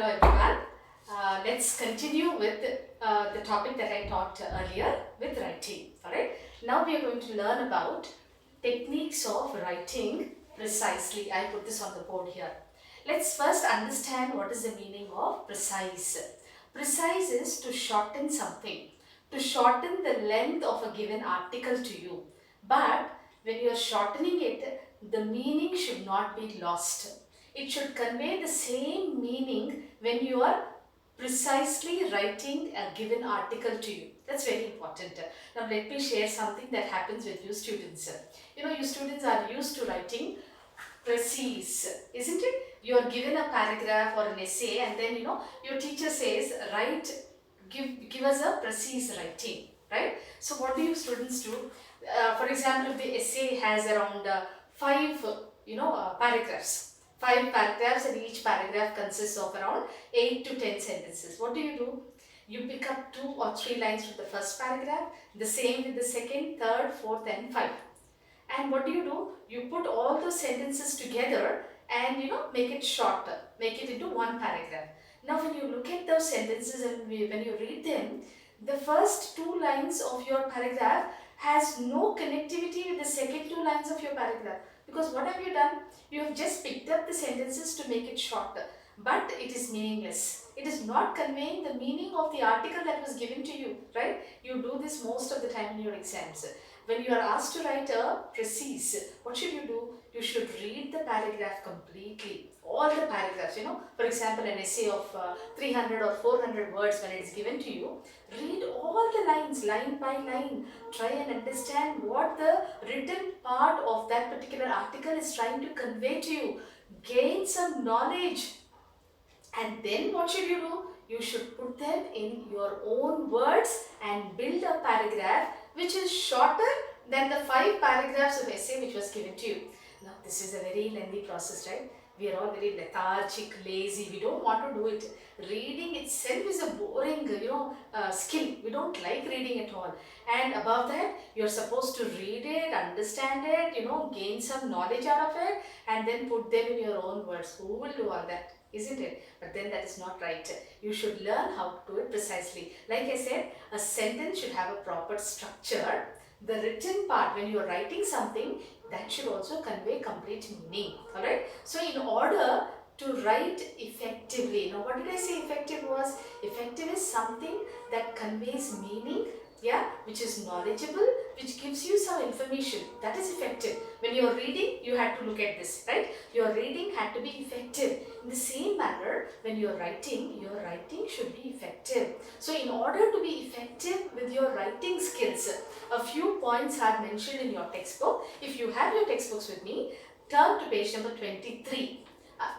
Hello everyone. Let's continue with the topic that I taught earlier with writing. Alright. Now we are going to learn about techniques of writing precisely. I put this on the board here. Let's first understand what is the meaning of precise. Precise is to shorten something, to shorten the length of a given article to you. But when you are shortening it, the meaning should not be lost. It should convey the same meaning when you are precisely writing a given article to you. That's very important. Now let me share something that happens with you students. You students are used to writing precise, isn't it? You are given a paragraph or an essay and then your teacher says write, give us a precise writing, right? So what do you students do? For example, if the essay has around five paragraphs, five paragraphs, and each paragraph consists of around 8 to 10 sentences. What do? You pick up 2 or 3 lines from the first paragraph, the same with the second, third, fourth and 5. And what do? You put all those sentences together and make it shorter, make it into one paragraph. Now when you look at those sentences and when you read them, the first 2 lines of your paragraph has no connectivity with the second 2 lines of your paragraph. Because what have you done? You have just picked up the sentences to make it shorter. But it is meaningless. It is not conveying the meaning of the article that was given to you, right? You do this most of the time in your exams. When you are asked to write a precise, what should you do? You should read the paragraph completely. All the paragraphs, For example, an essay of 300 or 400 words when it is given to you. Read all the lines, line by line. Try and understand what the written part of that particular article is trying to convey to you. Gain some knowledge. And then what should you do? You should put them in your own words and build a paragraph which is shorter than the 5 paragraphs of essay which was given to you. Now this is a very lengthy process, right? We are all very lethargic, lazy. We don't want to do it. Reading itself is a boring, skill. We don't like reading at all. And above that, you're supposed to read it, understand it, gain some knowledge out of it, and then put them in your own words. Who will do all that? Isn't it? But then that is not right. You should learn how to do it precisely. Like I said, a sentence should have a proper structure. The written part, when you are writing something, that should also convey complete meaning. Alright? So in order to write effectively, now what did I say effective was? Effective is something that conveys meaning, which is knowledgeable, which gives you some information. That is effective. When you are reading, you had to look at this, right? Your reading had to be effective. In the same manner, when you are writing, your writing should be effective. So in order to be effective with your writing skills, a few points are mentioned in your textbook. If you have your textbooks with me, turn to page number 23.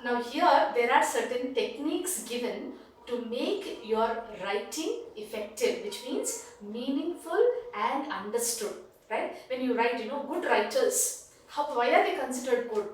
Now here, there are certain techniques given to make your writing effective, which means meaningful and understood, right? When you write, good writers, why are they considered good?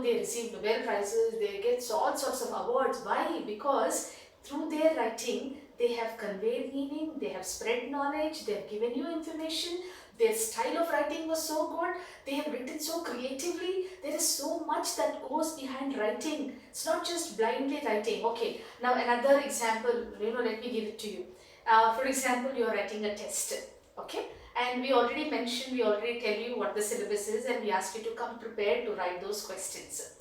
They receive Nobel Prizes, they get all sorts of awards. Why? Because through their writing, they have conveyed meaning, they have spread knowledge, they have given you information. Their style of writing was so good, they have written so creatively. There is so much that goes behind writing. It's not just blindly writing. Okay, now another example, let me give it to you. For example, you are writing a test, okay? And we already tell you what the syllabus is, and we ask you to come prepared to write those questions.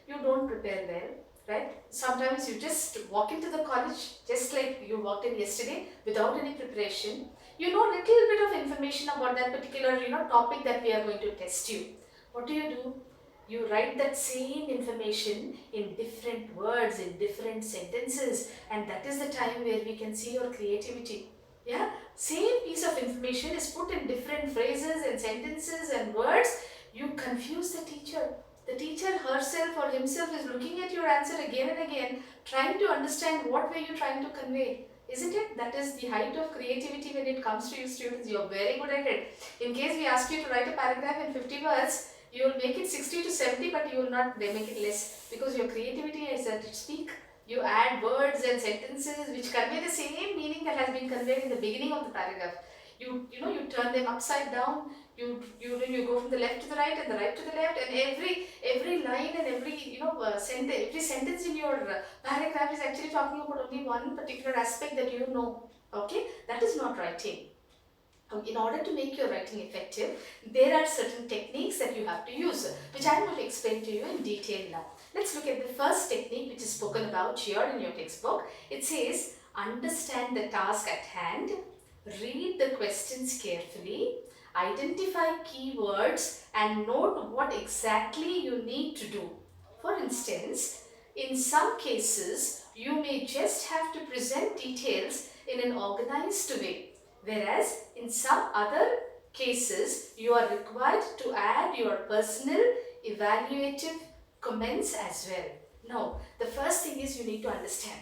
You don't prepare well, right? Sometimes you just walk into the college just like you walked in yesterday without any preparation. You know little bit of information about that particular topic that we are going to test you. What do? You write that same information in different words, in different sentences, and that is the time where we can see your creativity. Yeah, same piece of information is put in different phrases and sentences and words. You confuse the teacher. The teacher herself or himself is looking at your answer again and again, trying to understand what were you trying to convey. Isn't it? That is the height of creativity when it comes to you students. You are very good at it. In case we ask you to write a paragraph in 50 words, you will make it 60 to 70, but you will not make it less, because your creativity is at its peak. You add words and sentences which convey the same meaning that has been conveyed in the beginning of the paragraph. You turn them upside down, You go from the left to the right and the right to the left, and every line and every every sentence in your paragraph is actually talking about only one particular aspect that you know. Okay, that is not writing. In order to make your writing effective, there are certain techniques that you have to use, which I am going to explain to you in detail now. Let's look at the first technique, which is spoken about here in your textbook. It says, understand the task at hand, read the questions carefully, identify keywords, and note what exactly you need to do. For instance, in some cases, you may just have to present details in an organized way, whereas in some other cases, you are required to add your personal evaluative comments as well. Now, the first thing is you need to understand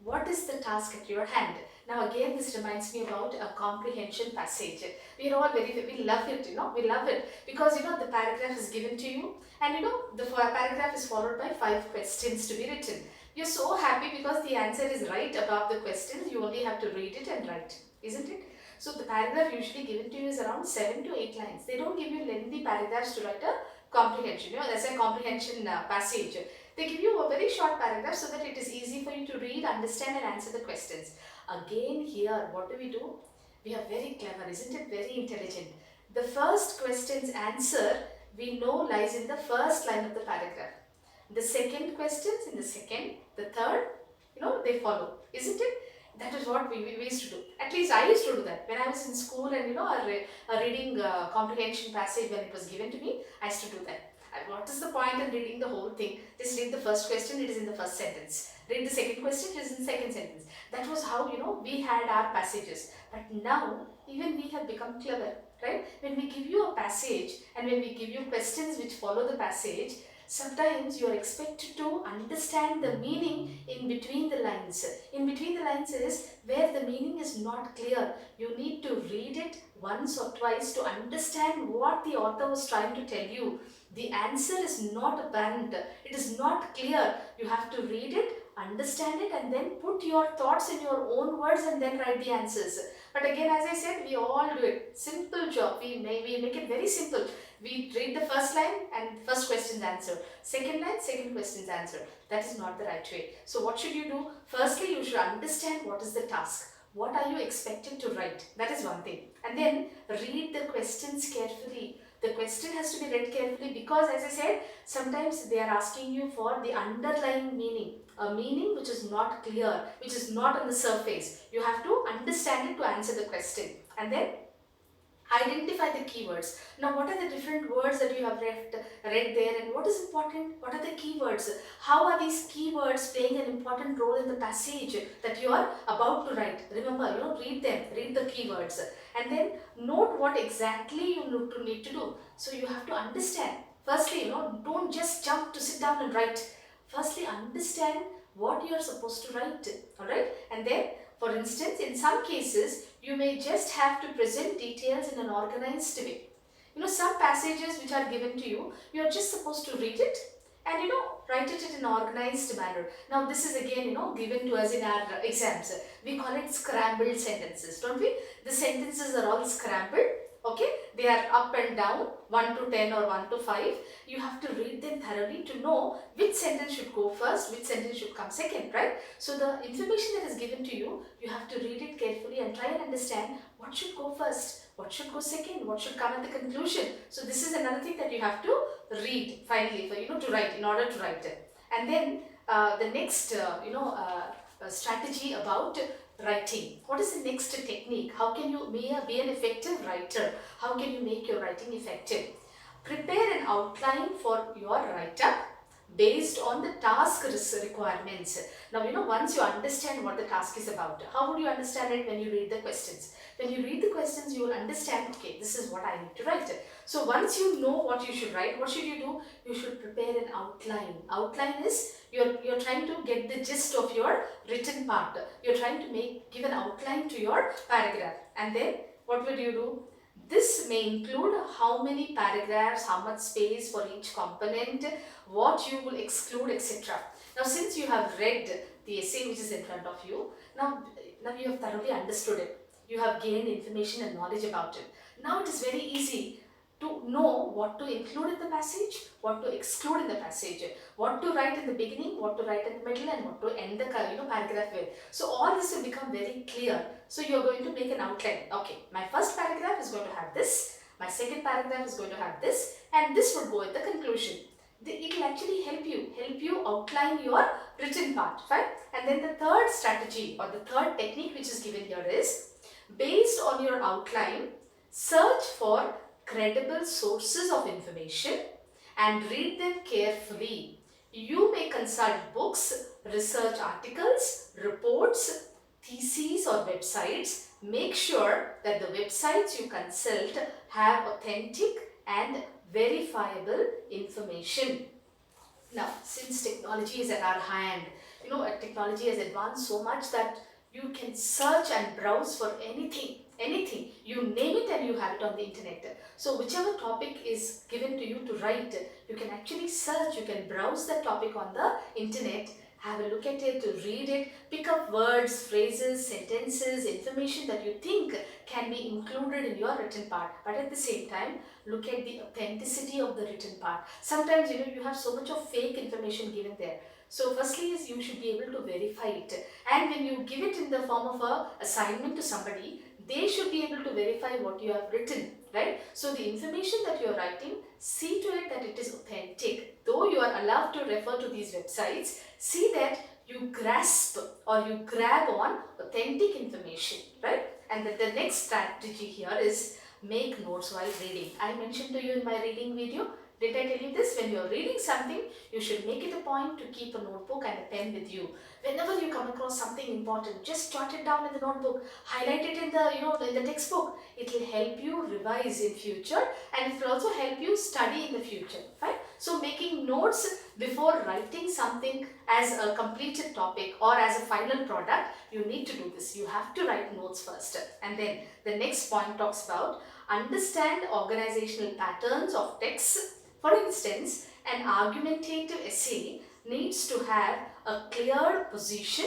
what is the task at your hand. Now again, this reminds me about a comprehension passage. We are all we love it, we love it because the paragraph is given to you, and the paragraph is followed by 5 questions to be written. You're so happy because the answer is right above the questions. You only have to read it and write, isn't it? So the paragraph usually given to you is around 7 to 8 lines. They don't give you lengthy paragraphs to write a comprehension. That's a comprehension passage. They give you a very short paragraph so that it is easy for you to read, understand and answer the questions. Again here, what do? We are very clever, isn't it? Very intelligent. The first question's answer we know lies in the first line of the paragraph. The second questions in the second, the third, they follow, isn't it? That is what we used to do. At least I used to do that. When I was in school and a reading comprehension passage when it was given to me, I used to do that. What is the point in reading the whole thing? Just read the first question, it is in the first sentence. Read the second question, it is in the second sentence. That was how we had our passages. But now even we have become clever, right? When we give you a passage and when we give you questions which follow the passage, sometimes you are expected to understand the meaning in between the lines. In between the lines is where the meaning is not clear. You need to read it once or twice to understand what the author was trying to tell you. The answer is not apparent. It is not clear. You have to read it, understand it, and then put your thoughts in your own words and then write the answers. But again, as I said, we all do it. Simple job. We make it very simple. We read the first line and first question's answer. Second line, second question's answer. That is not the right way. So what should you do? Firstly, you should understand what is the task. What are you expected to write? That is one thing. And then read the questions carefully. The question has to be read carefully because, as I said, sometimes they are asking you for the underlying meaning. A meaning which is not clear, which is not on the surface. You have to understand it to answer the question. And then identify the keywords. Now, what are the different words that you have read there, and what is important? What are the keywords? How are these keywords playing an important role in the passage that you are about to write? Remember, read them, read the keywords, and then note what exactly you need to do. So you have to understand. Firstly, don't just jump to sit down and write. Firstly, understand what you are supposed to write. All right, and then, for instance, in some cases, you may just have to present details in an organized way. Some passages which are given to you, you are just supposed to read it and write it in an organized manner. Now this is again given to us in our exams. We call it scrambled sentences, don't we? The sentences are all scrambled. Okay, they are up and down, 1 to 10 or 1 to 5. You have to read them thoroughly to know which sentence should go first, which sentence should come second, right? So the information that is given to you, you have to read it carefully and try and understand what should go first, what should go second, what should come at the conclusion. So this is another thing that you have to read finally for to write, in order to write it. And then the next strategy about writing. What is the next technique? How can you be an effective writer? How can you make your writing effective? Prepare an outline for your write-up based on the task requirements. Now, once you understand what the task is about, how would you understand it? When you read the questions. When you read the questions, you will understand, okay, this is what I need to write. So once you know what you should write, what should you do? You should prepare an outline. Outline is you're trying to get the gist of your written part. You're trying to give an outline to your paragraph. And then what would you do? This may include how many paragraphs, how much space for each component, what you will exclude, etc. Now, since you have read the essay which is in front of you, now you have thoroughly understood it. You have gained information and knowledge about it. Now it is very easy to know what to include in the passage, what to exclude in the passage, what to write in the beginning, what to write in the middle, and what to end the paragraph with. So all this will become very clear. So you are going to make an outline. Okay, my first paragraph is going to have this, my second paragraph is going to have this, and this would go at the conclusion. It will actually help you outline your written part, fine? And then the third strategy or the third technique which is given here is, based on your outline, search for credible sources of information and read them carefully. You may consult books, research articles, reports, theses or websites. Make sure that the websites you consult have authentic and verifiable information. Now, since technology is at our hand, technology has advanced so much that you can search and browse for anything. You name it and you have it on the internet. So whichever topic is given to you to write, you can actually search, you can browse that topic on the internet, have a look at it, read it, pick up words, phrases, sentences, information that you think can be included in your written part. But at the same time, look at the authenticity of the written part. Sometimes you have so much of fake information given there. So firstly is you should be able to verify it, and when you give it in the form of a assignment to somebody, they should be able to verify what you have written, right? So the information that you are writing, see to it that it is authentic. Though you are allowed to refer to these websites, see that you grasp or you grab on authentic information, right? And the next strategy here is make notes while reading. I mentioned to you in my reading video. Did I tell you this? When you are reading something, you should make it a point to keep a notebook and a pen with you. Whenever you come across something important, just jot it down in the notebook, highlight it in the in the textbook. It will help you revise in future, and it will also help you study in the future. Fine. So making notes before writing something as a completed topic or as a final product, you need to do this. You have to write notes first, and then the next point talks about understand organizational patterns of text. For instance, an argumentative essay needs to have a clear position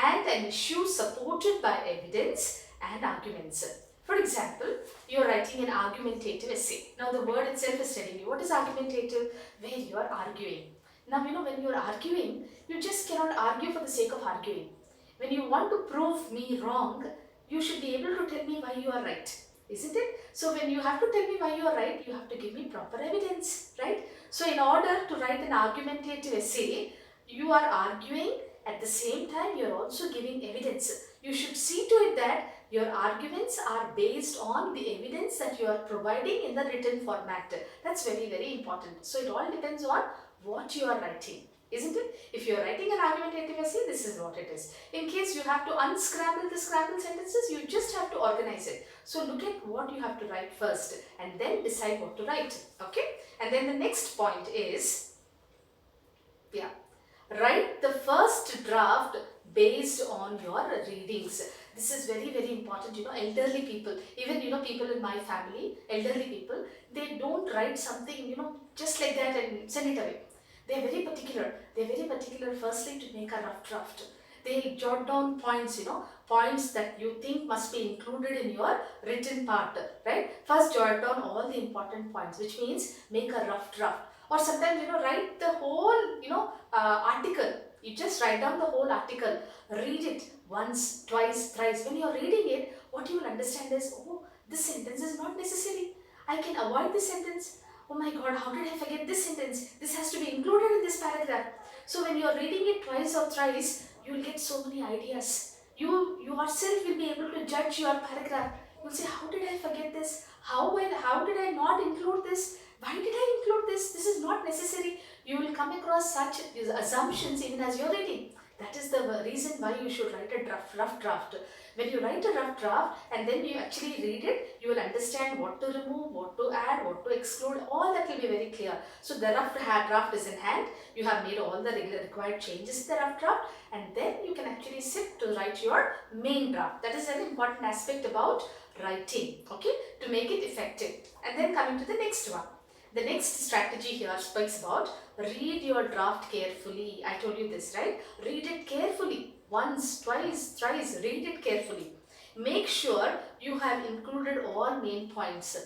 and an issue supported by evidence and arguments. For example, you are writing an argumentative essay. Now the word itself is telling you what is argumentative, where you are arguing. Now when you are arguing, you just cannot argue for the sake of arguing. When you want to prove me wrong, you should be able to tell me why you are right. Isn't it? So when you have to tell me why you are right, you have to give me proper evidence, right? So in order to write an argumentative essay, you are arguing, at the same time you are also giving evidence. You should see to it that your arguments are based on the evidence that you are providing in the written format. That's very, very important. So it all depends on what you are writing. Isn't it? If you are writing an argumentative essay, this is what it is. In case you have to unscramble the scrambled sentences, you just have to organize it. So look at what you have to write first and then decide what to write. Okay? And then the next point is, write the first draft based on your readings. This is very, very important. Elderly people, even people in my family, elderly people, they don't write something, just like that and send it away. They are very particular. They are very particular firstly to make a rough draft. They jot down points, points that you think must be included in your written part, right? First jot down all the important points, which means make a rough draft. Or sometimes, write the whole, article. You just write down the whole article, read it once, twice, thrice. When you are reading it, what you will understand is, oh, this sentence is not necessary. I can avoid this sentence. Oh my God, how did I forget this sentence? This has to be included in this paragraph. So when you are reading it twice or thrice, you will get so many ideas. You yourself will be able to judge your paragraph. You will say, how did I forget this? How did I not include this? Why did I include this? This is not necessary. You will come across such assumptions even as you are reading. That is the reason why you should write a rough draft. When you write a rough draft and then you actually read it, you will understand what to remove, what to add, what to exclude. All that will be very clear. So the rough draft is in hand. You have made all the required changes in the rough draft, and then you can actually sit to write your main draft. That is an important aspect about writing, okay, to make it effective. And then coming to the next one. The next strategy here speaks about read your draft carefully. I told you this, right? Read it carefully. Once, twice, thrice, read it carefully. Make sure you have included all main points.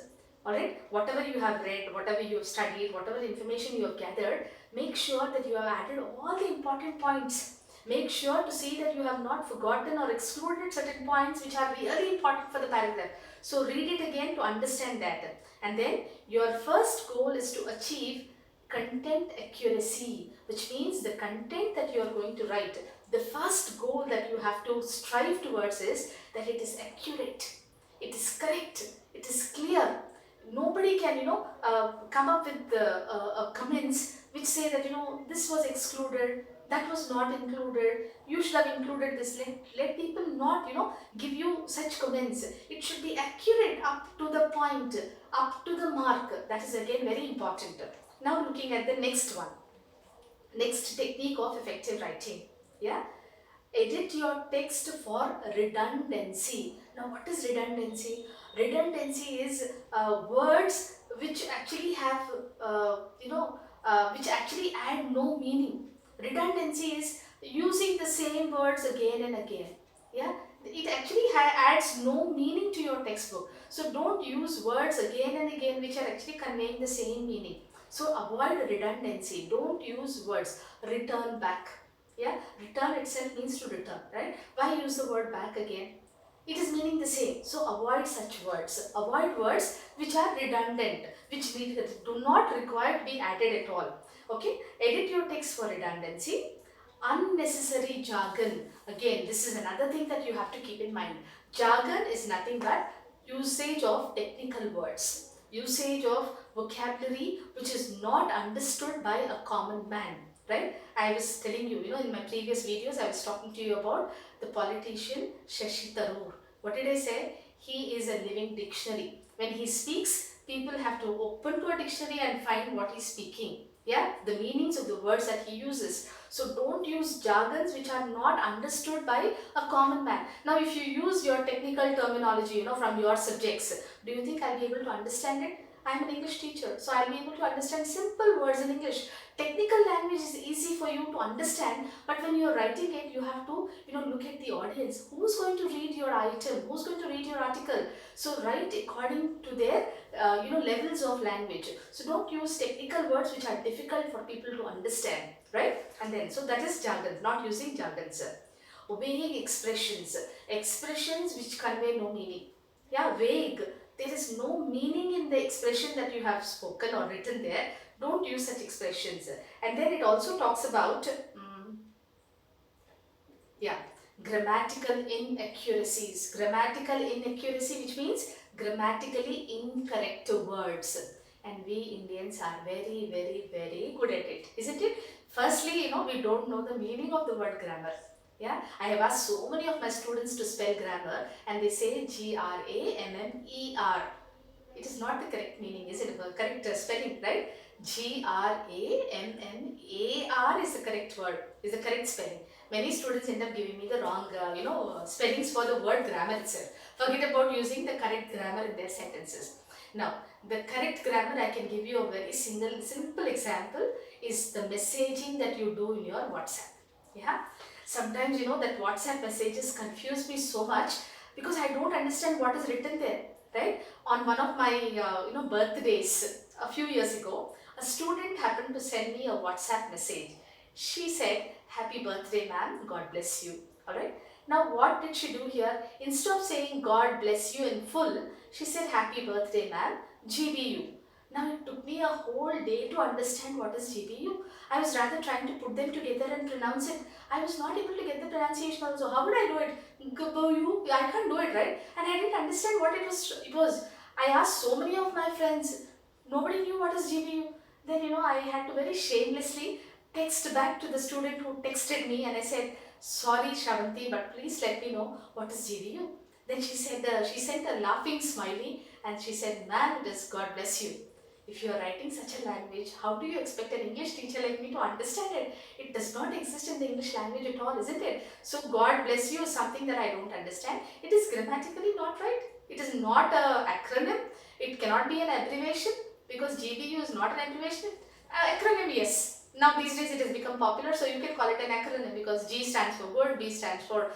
Alright, whatever you have read, whatever you have studied, whatever information you have gathered, make sure that you have added all the important points. Make sure to see that you have not forgotten or excluded certain points which are really important for the paragraph. So read it again to understand that. And then your first goal is to achieve content accuracy, which means the content that you are going to write. The first goal that you have to strive towards is that it is accurate, it is correct, it is clear. Nobody can, come up with comments which say that, this was excluded, that was not included, you should have included this. Let people not, give you such comments. It should be accurate, up to the point, up to the mark. That is again very important. Now looking at the next one, next technique of effective writing. Yeah, edit your text for redundancy. Now what is redundancy? Redundancy is words which actually have, which actually add no meaning. Redundancy is using the same words again and again. Yeah, it actually adds no meaning to your textbook. So don't use words again and again which are actually conveying the same meaning. So avoid redundancy. Don't use words. Return back. Yeah, return itself means to return, right? Why use the word back again? It is meaning the same. So avoid such words. Avoid words which are redundant, which do not require to be added at all. Okay, edit your text for redundancy. Unnecessary jargon. Again, this is another thing that you have to keep in mind. Jargon is nothing but usage of technical words, usage of vocabulary which is not understood by a common man, right? I was telling you, in my previous videos, I was talking to you about the politician Shashi Tharoor. What did I say? He is a living dictionary. When he speaks, people have to open to a dictionary and find what he's speaking. Yeah, the meanings of the words that he uses. So don't use jargons which are not understood by a common man. Now, if you use your technical terminology, from your subjects, do you think I'll be able to understand it? I'm an English teacher, so I'll be able to understand simple words in English. Technical language is easy for you to understand, but when you're writing it, you have to, look at the audience. Who's going to read your item? Who's going to read your article? So write according to their, levels of language. So don't use technical words which are difficult for people to understand, right? And then, so that is jargon, not using jargons. Vague expressions, expressions which convey no meaning. Yeah, vague. There is no meaning in the expression that you have spoken or written there. Don't use such expressions. And then it also talks about, yeah, grammatical inaccuracies. Grammatical inaccuracy, which means grammatically incorrect words. And we Indians are very, very, very good at it, isn't it? Firstly, we don't know the meaning of the word grammar. Yeah, I have asked so many of my students to spell grammar and they say Grammer. It is not the correct meaning, is it? The correct spelling, right? Grammer is the correct word, is the correct spelling. Many students end up giving me the wrong, spellings for the word grammar itself. Forget about using the correct grammar in their sentences. Now, the correct grammar, I can give you a very simple example, is the messaging that you do in your WhatsApp. Yeah. Sometimes, that WhatsApp messages confuse me so much because I don't understand what is written there, right? On one of my, birthdays a few years ago, a student happened to send me a WhatsApp message. She said, "Happy birthday, ma'am. God bless you." All right. Now, what did she do here? Instead of saying "God bless you" in full, she said, "Happy birthday, ma'am. GBU." Now, it took me a whole day to understand what is GBU. I was rather trying to put them together and pronounce it. I was not able to get the pronunciation also. How would I do it? GBU? I can't do it, right? And I didn't understand what it was. I asked so many of my friends. Nobody knew what is GBU. Then, I had to very shamelessly text back to the student who texted me and I said, "Sorry, Shravanti, but please let me know what is GBU." Then she said, she sent a laughing smiley and she said, "Ma'am, it is God bless you. If you are writing such a language, how do you expect an English teacher like me to understand it? It does not exist in the English language at all, isn't it? So God bless you is something that I don't understand. It is grammatically not right. It is not an acronym. It cannot be an abbreviation because GBU is not an abbreviation. Acronym, yes. Now these days it has become popular, so you can call it an acronym because G stands for good, B stands for,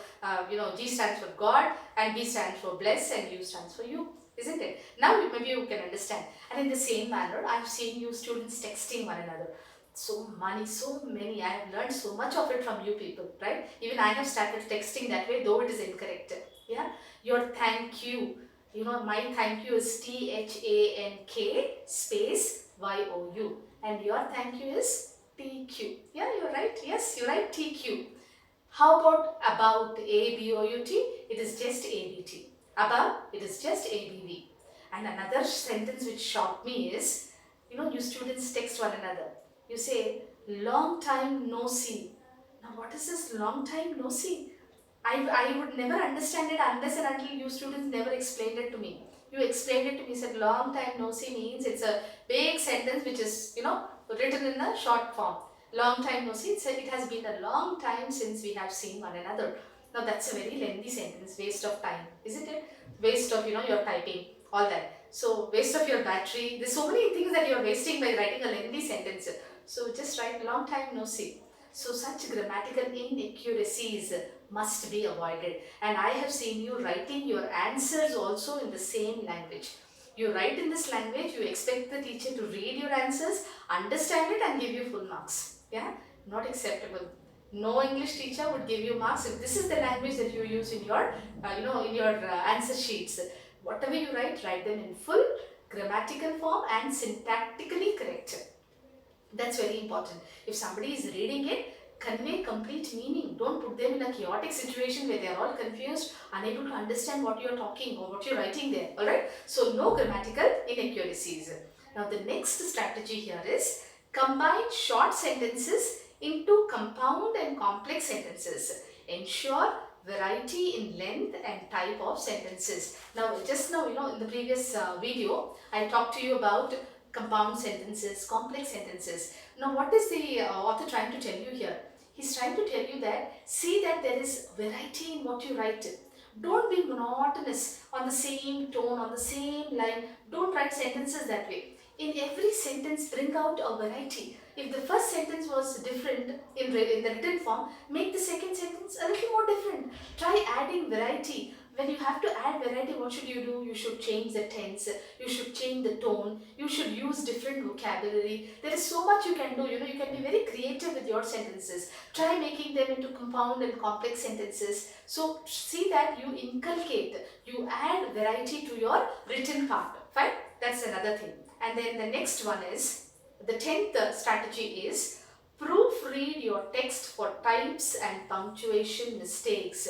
G stands for God, and B stands for bless, and U stands for you. isn't it? Now maybe you can understand. And in the same manner, I have seen you students texting one another. So many. I have learned so much of it from you people, right? Even I have started texting that way, though it is incorrect. Yeah, your thank you. You know, my thank you is THANK space YOU, and your thank you is TQ. Yeah, you're right. Yes, you're right. TQ. How about ABOUT? It is just ABT. Above, it is just ABV. And another sentence which shocked me is, you know, you students text one another. You say, long time no see. Now, what is this long time no see? I would never understand it unless and until you students never explained it to me. You explained it to me, said long time no see means it's a big sentence which is, you know, written in a short form. Long time no see, it has been a long time since we have seen one another. Now that's a very lengthy sentence, waste of time, isn't it? Waste of, you know, your typing, all that. So waste of your battery. There's so many things that you're wasting by writing a lengthy sentence. So just write long time no see. So such grammatical inaccuracies must be avoided. And I have seen you writing your answers also in the same language. You write in this language, you expect the teacher to read your answers, understand it and give you full marks. Yeah, not acceptable. No English teacher would give you marks if this is the language that you use in your, in your answer sheets. Whatever you write them in full grammatical form and syntactically correct. That's very important. If somebody is reading it, convey complete meaning. Don't put them in a chaotic situation where they are all confused, unable to understand what you are talking or what you are writing there. Alright? So, no grammatical inaccuracies. Now, the next strategy here is combine short sentences into compound and complex sentences. Ensure variety in length and type of sentences. Now, just now, you know, in the previous video, I talked to you about compound sentences, complex sentences. Now, what is the author trying to tell you here? He's trying to tell you that see that there is variety in what you write. Don't be monotonous on the same tone, on the same line. Don't write sentences that way. In every sentence, bring out a variety. If the first sentence was different in the written form, make the second sentence a little more different. Try adding variety. When you have to add variety, what should you do? You should change the tense, you should change the tone, you should use different vocabulary. There is so much you can do. You know, you can be very creative with your sentences. Try making them into compound and complex sentences. So see that you inculcate, you add variety to your written part. Fine? That's another thing. And then the next one is, the 10th strategy is proofread your text for types and punctuation mistakes.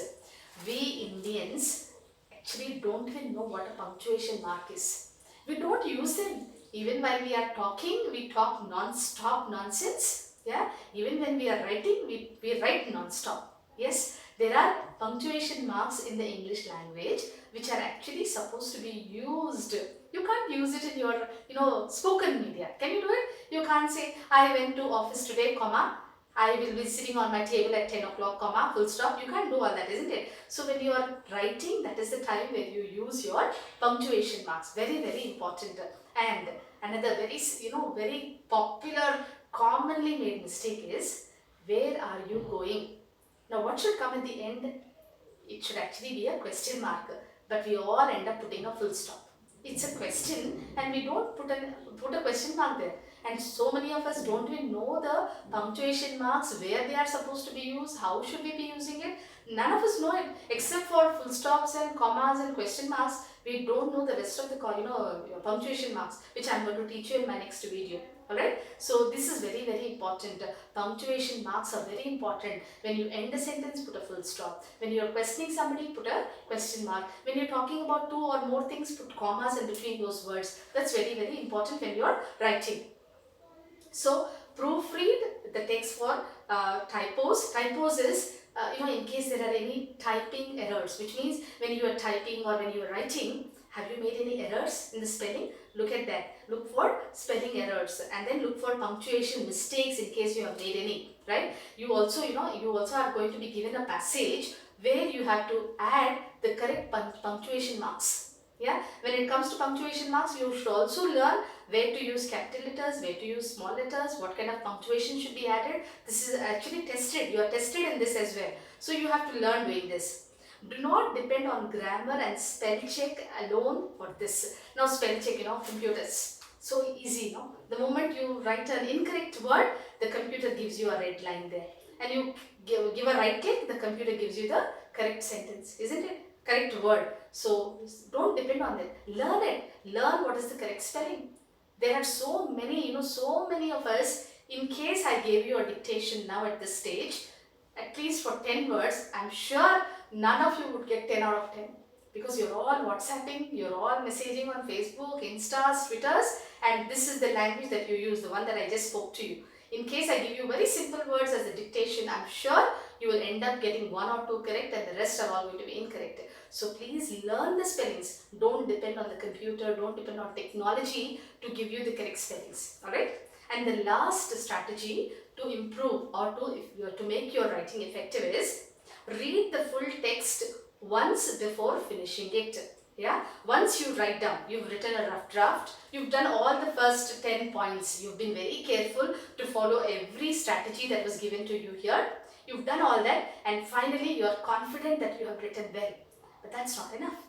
We Indians actually don't even know what a punctuation mark is. We don't use them. Even while we are talking, we talk non-stop nonsense. Yeah. Even when we are writing, we write non-stop. Yes. There are punctuation marks in the English language which are actually supposed to be used. You can't use it in your, spoken media. Can you do it? You can't say, I went to office today, comma, I will be sitting on my table at 10 o'clock, comma, full stop. You can't do all that, isn't it? So when you are writing, that is the time where you use your punctuation marks. Very, very important. And another very popular, commonly made mistake is, where are you going? Now what should come at the end? It should actually be a question mark. But we all end up putting a full stop. It's a question and we don't put a question mark there. And so many of us don't even know the punctuation marks, where they are supposed to be used, how should we be using it. None of us know it except for full stops and commas and question marks. We don't know the rest of the punctuation marks, which I'm going to teach you in my next video. Alright, so this is very, very important. Punctuation marks are very important. When you end a sentence, put a full stop. When you are questioning somebody, put a question mark. When you're talking about two or more things, put commas in between those words. That's very, very important when you're writing. So proofread the text for typos. Typos is, in case there are any typing errors, which means when you are typing or when you are writing, have you made any errors in the spelling? Look at that. Look for spelling errors and then look for punctuation mistakes in case you have made any, right? You also are going to be given a passage where you have to add the correct punctuation marks. Yeah, when it comes to punctuation marks, you should also learn where to use capital letters, where to use small letters, what kind of punctuation should be added. This is actually tested. You are tested in this as well. So you have to learn doing this. Do not depend on grammar and spell check alone for this. Now spell check, computers. So easy, no? The moment you write an incorrect word, the computer gives you a red line there. And you give a right click, the computer gives you the correct sentence, isn't it? Correct word. So don't depend on that. Learn it. Learn what is the correct spelling. There are so many, so many of us. In case I gave you a dictation now at this stage, at least for 10 words, I'm sure none of you would get 10 out of 10 because you're all WhatsApping, you're all messaging on Facebook, Instas, Twitters, and this is the language that you use, the one that I just spoke to you. In case I give you very simple words as a dictation, I'm sure you will end up getting 1 or 2 correct and the rest are all going to be incorrect. So please learn the spellings. Don't depend on the computer, don't depend on technology to give you the correct spellings. Alright? And the last strategy to improve or to make your writing effective is read the full text once before finishing it. Yeah, once you write down, you've written a rough draft, you've done all the first 10 points, you've been very careful to follow every strategy that was given to you here. You've done all that and finally you are confident that you have written well. But that's not enough.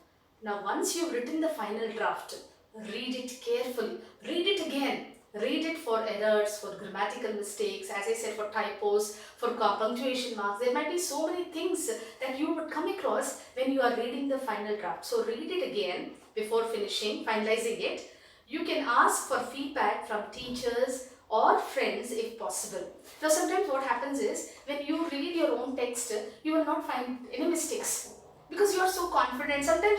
Now once you've written the final draft, read it carefully, read it again. Read it for errors, for grammatical mistakes, as I said, for typos, for punctuation marks. There might be so many things that you would come across when you are reading the final draft. So read it again before finalizing it. You can ask for feedback from teachers or friends if possible. Now sometimes what happens is, when you read your own text, you will not find any mistakes because you are so confident. Sometimes,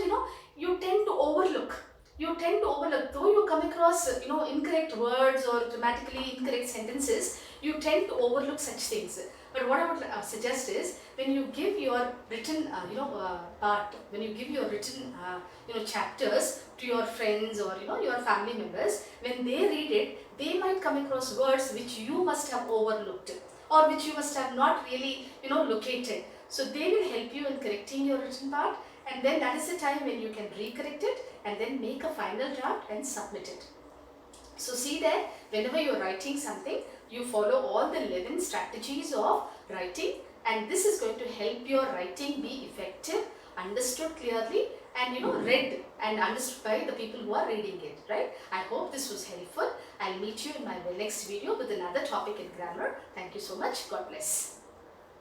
you tend to overlook. Though you come across, incorrect words or grammatically incorrect sentences, you tend to overlook such things. But what I would suggest is, when you give your written, part, when you give your written, chapters to your friends or, your family members, when they read it, they might come across words which you must have overlooked or which you must have not really, located. So they will help you in correcting your written part, and then that is the time when you can recorrect it and then make a final draft and submit it. So see that whenever you are writing something, you follow all the 11 strategies of writing, and this is going to help your writing be effective, understood clearly, and read and understood by the people who are reading it, right? I hope this was helpful. I'll meet you in my next video with another topic in grammar. Thank you so much. God bless.